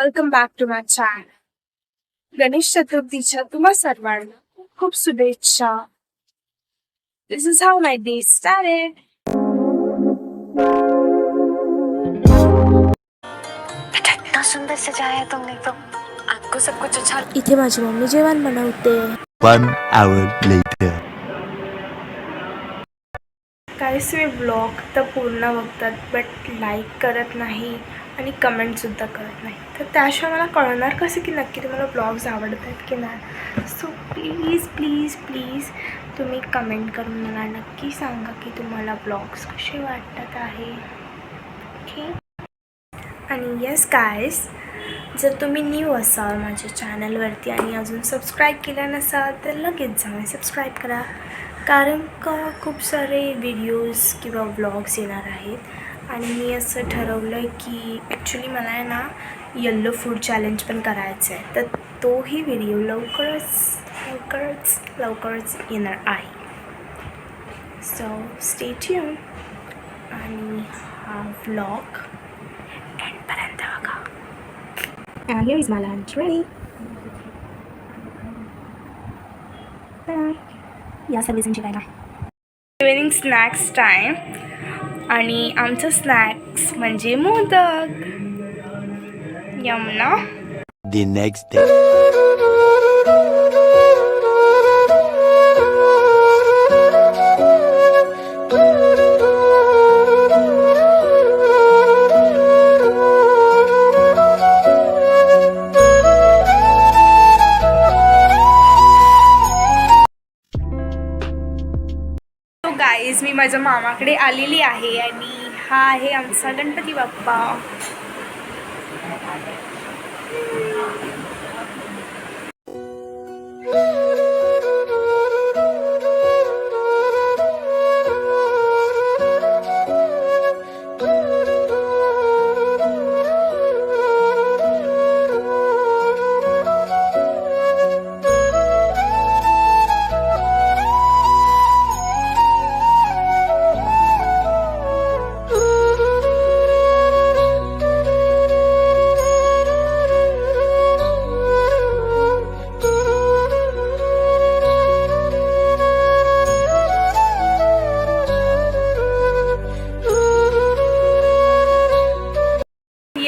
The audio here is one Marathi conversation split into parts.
Welcome back to my channel. Ganesh चतुर्थीच्या तुम्हा सर्वांना खूप शुभेच्छा. This is how my day started. इतना सुंदर सजाया है तुमने तो, आपको सब कुछ अच्छा. इथे माझी मम्मी जेवण बनवते. 1 hour later. काही तुम्ही ब्लॉग तर पूर्ण बघतात बट लाईक करत नाही आणि कमेंटसुद्धा करत नाही, तर त्याशिवाय मला कळणार कसं की नक्की तुम्हाला ब्लॉग्स आवडत आहेत की नाही. सो प्लीज प्लीज प्लीज तुम्ही कमेंट करून मला नक्की सांगा की तुम्हाला ब्लॉग्स कसे वाटतात आहे. ओके. आणि येस गायज, जर तुम्ही न्यू असाल माझ्या चॅनलवरती आणि अजून सबस्क्राईब केलं नसाल तर लगेच जाऊन सबस्क्राईब करा, कारण का खूप सारे व्हिडिओज किंवा व्लॉग्स येणार आहेत. आणि मी असं ठरवलं आहे की ॲक्च्युली मला आहे ना येल्लो फूड चॅलेंज पण करायचं आहे, तर तोही व्हिडिओ लवकरच येणार आहे. सो स्टे ट्यून आणि हा व्लॉग एंडपर्यंत बघा. And here is my lunch ready. या सर्विसिंगची काय ना इव्हिनिंग स्नॅक्स टाईम, आणि आमचं स्नॅक्स म्हणजे modak. Yamuna The next day. Guys, मी माझ्या मामाकडे आलेली आहे आणि हा आहे आमचा गणपती बाप्पा.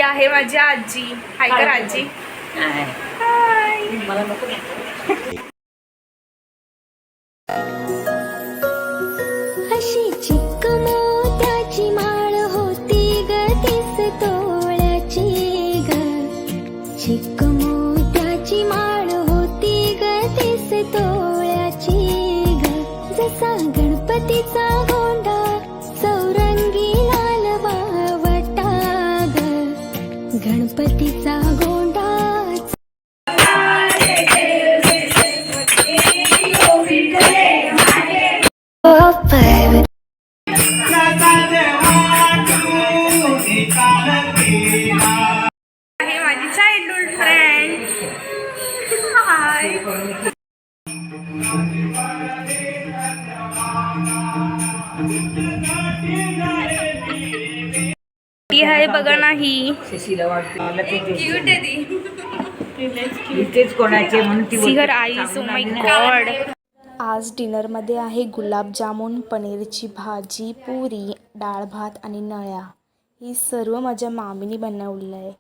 आहे माझी आजी. हाय कर आजी. हाय. मला नको. अशी चिक्क मोत्याची माळ होती ग 30 तोळ्याची ग. चिक्क मोत्याची माळ होती ग 30 तोळ्याची ग. जसा गणपतीचा गोंडा चौरंगी लाल बावटा ग. गणपतीचा गोंडा. आहे माझी चाइल्डहुड फ्रेंड. हाय. ती आहे बघा नाही. सुशीला वाटते मला ते क्यूट आहे ती. तेच कोणाचे म्हणून ती see her eyes. Oh my god. आज डिनरमध्ये आहे गुलाबजामुन, पनीरची भाजी, पुरी, डाळ भात आणि नळ्या. ही सर्व माझ्या मामीने बनवलं आहे.